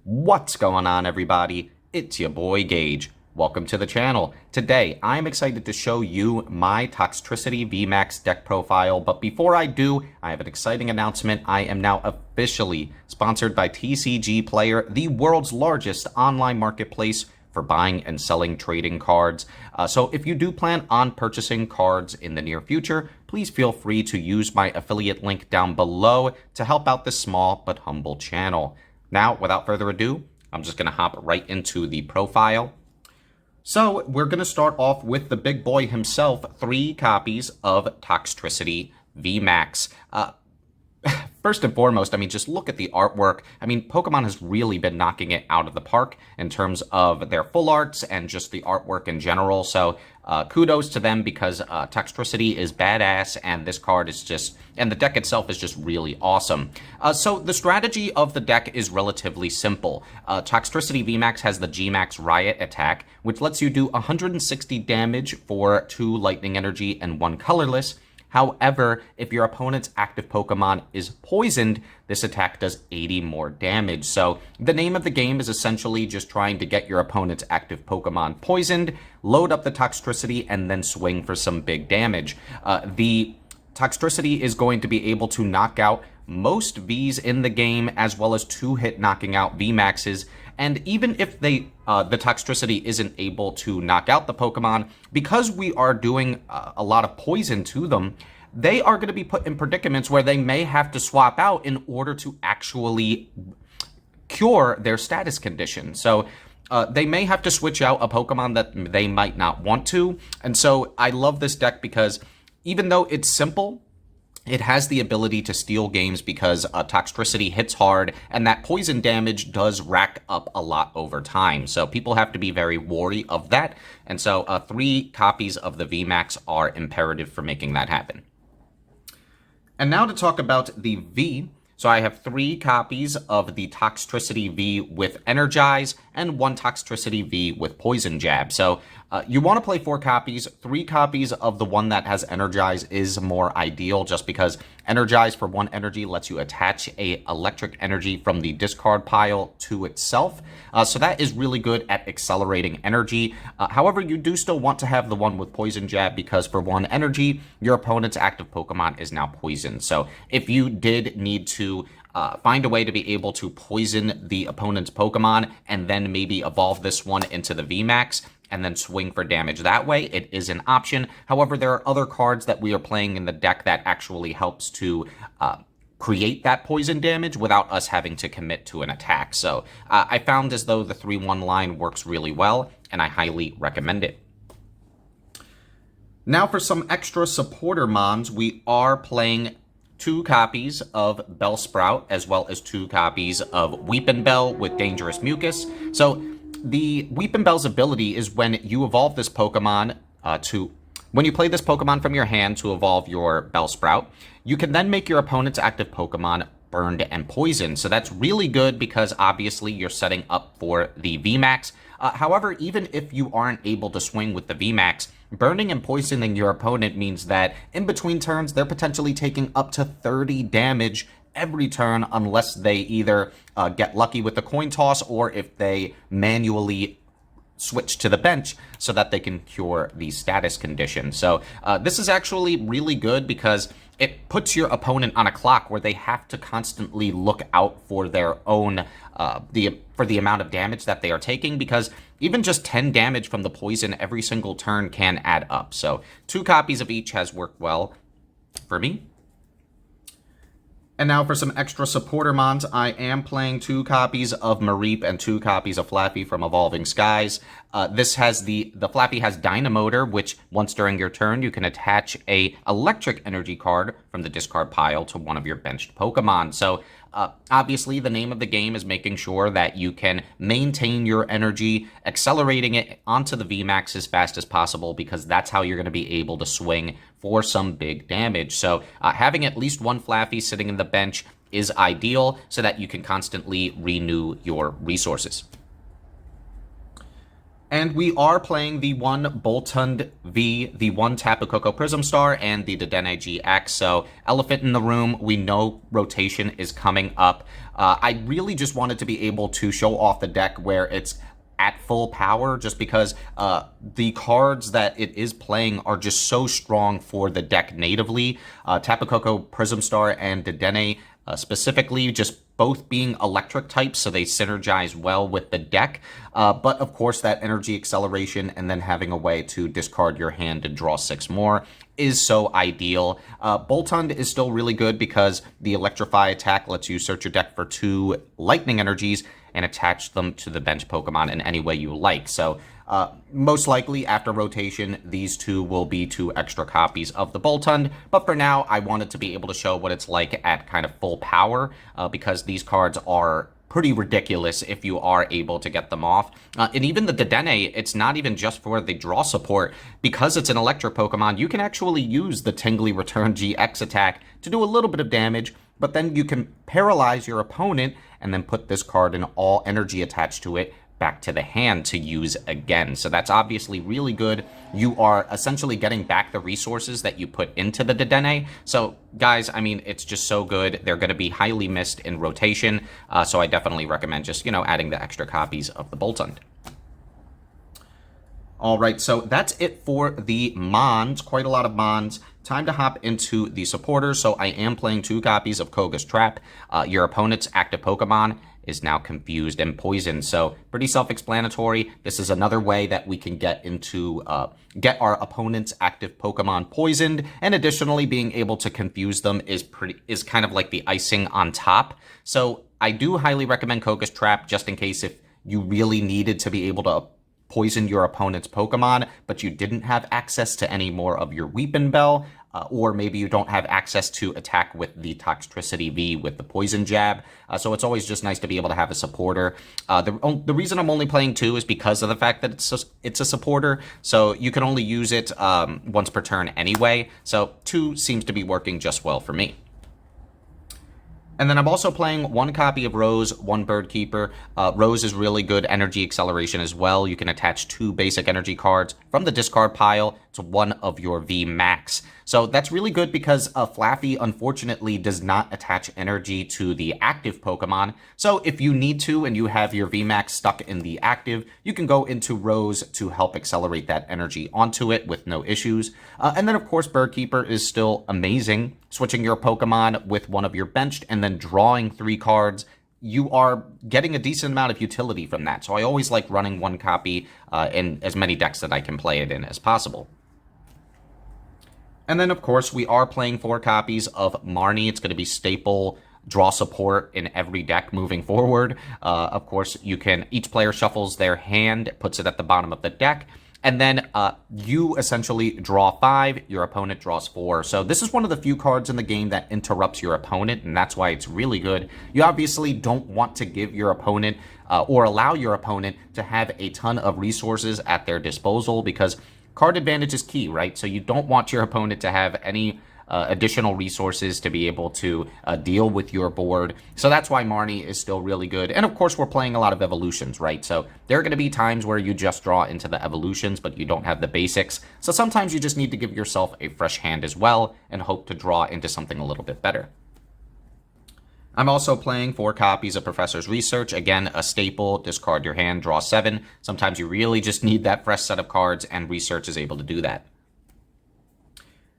What's going on, everybody? It's your boy Gage. Welcome to the channel. Today, I'm excited to show you my Toxtricity VMAX deck profile, but before I do, I have an exciting announcement. I am now officially sponsored by TCG Player, the world's largest online marketplace for buying and selling trading cards. So if you do plan on purchasing cards in the near future, please feel free to use my affiliate link down below to help out this small but humble channel. Now, without further ado, I'm just going to hop right into the profile. So we're going to start off with the big boy himself, 3 copies of Toxtricity VMAX. First and foremost, just look at the artwork. Pokemon has really been knocking it out of the park in terms of their full arts and just the artwork in general. So kudos to them because Toxtricity is badass, and this card is just, and the deck itself is just really awesome. So the strategy of the deck is relatively simple. Toxtricity VMAX has the Gmax Riot attack, which lets you do 160 damage for 2 lightning energy and 1 colorless. However, if your opponent's active Pokemon is poisoned, this attack does 80 more damage. So the name of the game is essentially just trying to get your opponent's active Pokemon poisoned, load up the Toxtricity, and then swing for some big damage. The Toxtricity is going to be able to knock out most Vs in the game, as well as 2-hit knocking out VMAXs. And even if the Toxtricity isn't able to knock out the Pokemon, because we are doing a lot of poison to them, they are going to be put in predicaments where they may have to swap out in order to actually cure their status condition. So they may have to switch out a Pokemon that they might not want to. And so I love this deck because even though it's simple, it has the ability to steal games because Toxtricity hits hard, and that poison damage does rack up a lot over time. So people have to be very wary of that. And so 3 copies of the VMAX are imperative for making that happen. And now to talk about the V. So I have 3 copies of the Toxtricity V with Energize and 1 Toxtricity V with Poison Jab. So you want to play 4 copies. 3 copies of the one that has Energize is more ideal just because Energize for 1 energy lets you attach a electric energy from the discard pile to itself. So that is really good at accelerating energy. However, you do still want to have the one with Poison Jab because for 1 energy, your opponent's active Pokemon is now poisoned. So if you did need to find a way to be able to poison the opponent's Pokemon and then maybe evolve this one into the VMAX and then swing for damage that way, it is an option. However, there are other cards that we are playing in the deck that actually helps to create that poison damage without us having to commit to an attack. So I found as though the 3-1 line works really well, and I highly recommend it. Now for some extra supporter mons, we are playing 2 copies of Bellsprout, as well as 2 copies of Weepinbell with Dangerous Mucus. So the Weepinbell's ability is when you evolve this Pokemon when you play this Pokemon from your hand to evolve your Bellsprout, you can then make your opponent's active Pokemon burned and poisoned. So that's really good because obviously you're setting up for the VMAX. However, even if you aren't able to swing with the VMAX, burning and poisoning your opponent means that in between turns, they're potentially taking up to 30 damage every turn unless they either get lucky with the coin toss or if they manually switch to the bench so that they can cure the status condition. So this is actually really good because it puts your opponent on a clock where they have to constantly look out for their own for the amount of damage that they are taking, because even just 10 damage from the poison every single turn can add up. So 2 copies of each has worked well for me. And now for some extra supporter mons, I am playing 2 copies of Mareep and 2 copies of Flappy from Evolving Skies. This has the Flappy has Dynamotor, which once during your turn, you can attach a electric energy card from the discard pile to one of your benched Pokemon. So obviously the name of the game is making sure that you can maintain your energy, accelerating it onto the VMAX as fast as possible, because that's how you're going to be able to swing for some big damage. So having at least 1 Flappy sitting in the bench is ideal so that you can constantly renew your resources. And we are playing the one Boltund V, the one Tapu Koko Prism Star, and the Dedenne GX. So, elephant in the room, we know rotation is coming up. I really just wanted to be able to show off the deck where it's at full power, just because the cards that it is playing are just so strong for the deck natively. Tapu Koko Prism Star and Dedenne specifically, just both being electric types, so they synergize well with the deck. But of course, that energy acceleration and then having a way to discard your hand and draw 6 more is so ideal. Boltund is still really good because the Electrify attack lets you search your deck for 2 lightning energies and attach them to the bench Pokemon in any way you like. So most likely after rotation, these 2 will be 2 extra copies of the Boltund. But for now, I wanted to be able to show what it's like at kind of full power because these cards are pretty ridiculous if you are able to get them off. And even the Dedenne, it's not even just for the draw support. Because it's an electric Pokemon, you can actually use the Tingly Return GX attack to do a little bit of damage, but then you can paralyze your opponent and then put this card and all energy attached to it back to the hand to use again. So that's obviously really good. You are essentially getting back the resources that you put into the Dedenne. So guys, I mean, it's just so good. They're going to be highly missed in rotation. So I definitely recommend just, adding the extra copies of the Boltund. All right, so that's it for the Mons. Quite a lot of Mons. Time to hop into the supporters. So I am playing 2 copies of Koga's Trap. Your opponent's active Pokemon is now confused and poisoned. So pretty self-explanatory. This is another way that we can get our opponent's active Pokemon poisoned, and additionally being able to confuse them is kind of like the icing on top. So I do highly recommend Koga's Trap just in case if you really needed to be able to poison your opponent's Pokemon, but you didn't have access to any more of your Weepin' Bell, or maybe you don't have access to attack with the Toxtricity V with the Poison Jab. So it's always just nice to be able to have a supporter. The reason I'm only playing 2 is because of the fact that it's a supporter, so you can only use it once per turn anyway. So 2 seems to be working just well for me. And then I'm also playing 1 copy of Rose, 1 Bird Keeper. Rose is really good energy acceleration as well. You can attach 2 basic energy cards from the discard pile to one of your VMAX. So that's really good because Flaffy, unfortunately, does not attach energy to the active Pokemon. So if you need to and you have your VMAX stuck in the active, you can go into Rose to help accelerate that energy onto it with no issues. And then, of course, Bird Keeper is still amazing. Switching your Pokemon with one of your benched and then drawing 3 cards, you are getting a decent amount of utility from that. So I always like running 1 copy in as many decks that I can play it in as possible. And then, of course, we are playing 4 copies of Marnie. It's going to be staple draw support in every deck moving forward. Of course, each player shuffles their hand, puts it at the bottom of the deck, and then you essentially draw 5, your opponent draws 4. So this is one of the few cards in the game that interrupts your opponent, and that's why it's really good. You obviously don't want to give your opponent or allow your opponent to have a ton of resources at their disposal, because card advantage is key, right? So you don't want your opponent to have any additional resources to be able to deal with your board. So that's why Marnie is still really good. And of course, we're playing a lot of evolutions, right? So there are going to be times where you just draw into the evolutions, but you don't have the basics. So sometimes you just need to give yourself a fresh hand as well and hope to draw into something a little bit better. I'm also playing 4 copies of Professor's Research. Again, a staple, discard your hand, draw 7. Sometimes you really just need that fresh set of cards, and Research is able to do that.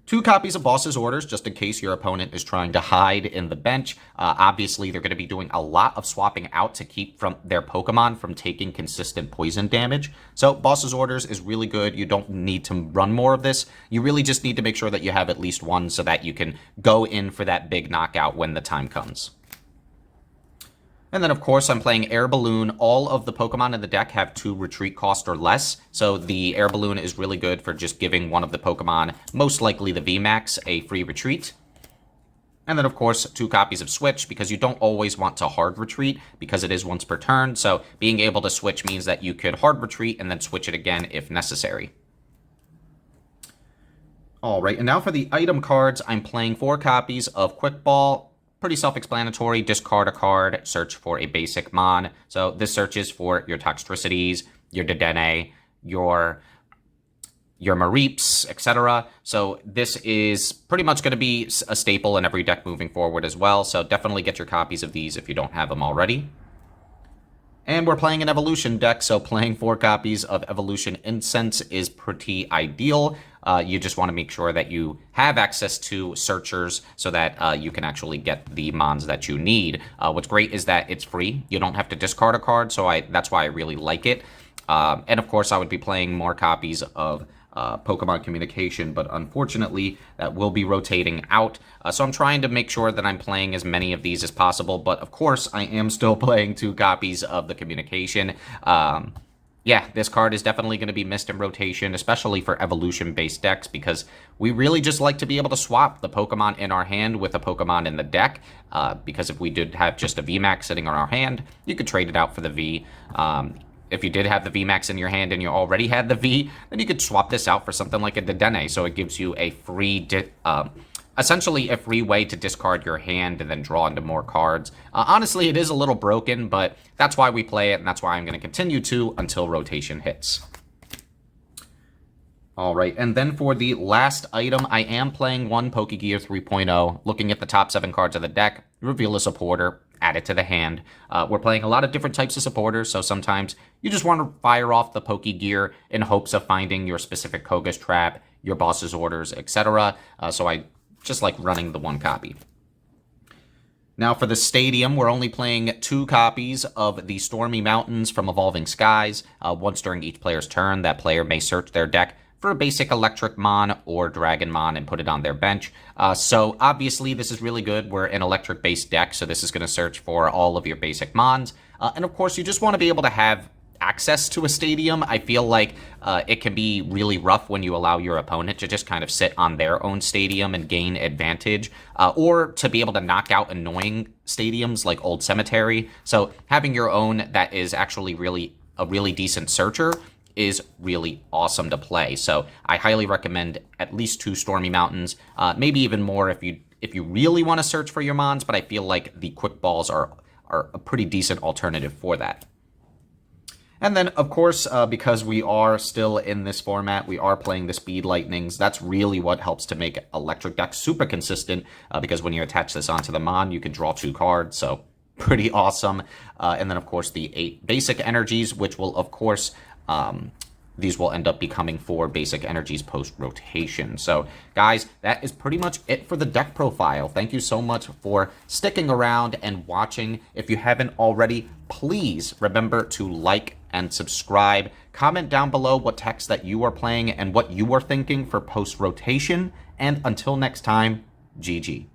2 copies of Boss's Orders, just in case your opponent is trying to hide in the bench. Obviously, they're going to be doing a lot of swapping out to keep from their Pokemon from taking consistent poison damage. So Boss's Orders is really good. You don't need to run more of this. You really just need to make sure that you have at least 1 so that you can go in for that big knockout when the time comes. And then, of course, I'm playing Air Balloon. All of the Pokemon in the deck have 2 retreat cost or less, so the Air Balloon is really good for just giving one of the Pokemon, most likely the VMAX, a free retreat. And then, of course, 2 copies of Switch, because you don't always want to hard retreat, because it is once per turn, so being able to switch means that you could hard retreat and then switch it again if necessary. All right, and now for the item cards, I'm playing 4 copies of Quick Ball. Pretty self-explanatory. Discard a card, search for a basic mon. So this searches for your Toxtricities, your Dedenne, your Mareeps, etc. So this is pretty much going to be a staple in every deck moving forward as well. So definitely get your copies of these if you don't have them already. And we're playing an Evolution deck, so playing 4 copies of Evolution Incense is pretty ideal. You just want to make sure that you have access to searchers so that you can actually get the mons that you need. What's great is that it's free. You don't have to discard a card, so that's why I really like it. And of course, I would be playing more copies of Pokemon Communication, but unfortunately that will be rotating out. So I'm trying to make sure that I'm playing as many of these as possible, but of course I am still playing 2 copies of the Communication. Yeah, this card is definitely going to be missed in rotation, especially for evolution-based decks, because we really just like to be able to swap the Pokemon in our hand with a Pokemon in the deck, because if we did have just a VMAX sitting on our hand, you could trade it out for the V. If you did have the VMAX in your hand and you already had the V, then you could swap this out for something like a Dedenne. So it gives you a free, essentially a free way to discard your hand and then draw into more cards. Honestly, it is a little broken, but that's why we play it, and that's why I'm going to continue to until rotation hits. All right, and then for the last item, I am playing one Pokegear 3.0, looking at the top 7 cards of the deck, reveal a supporter, add it to the hand. We're playing a lot of different types of supporters, so sometimes you just want to fire off the Pokegear in hopes of finding your specific Koga's Trap, your boss's orders, etc. So I just like running the 1 copy. Now for the stadium, we're only playing 2 copies of the Stormy Mountains from Evolving Skies. Once during each player's turn, that player may search their deck for a basic Electric Mon or Dragon Mon and put it on their bench. So obviously this is really good. We're an electric-based deck, so this is going to search for all of your basic Mons. And of course, you just want to be able to have access to a stadium. I feel like it can be really rough when you allow your opponent to just kind of sit on their own stadium and gain advantage, or to be able to knock out annoying stadiums like Old Cemetery. So having your own that is actually a really decent searcher is really awesome to play. So I highly recommend at least 2 Stormy Mountains, maybe even more if you really want to search for your Mons, but I feel like the Quick Balls are a pretty decent alternative for that. And then, of course, because we are still in this format, we are playing the Speed Lightnings. That's really what helps to make Electric decks super consistent, because when you attach this onto the Mon, you can draw 2 cards, so pretty awesome. And then, of course, the 8 basic energies, which will, of course, these will end up becoming 4 basic energies post-rotation. So, guys, that is pretty much it for the deck profile. Thank you so much for sticking around and watching. If you haven't already, please remember to like and subscribe. Comment down below what text that you are playing and what you are thinking for post-rotation. And until next time, GG.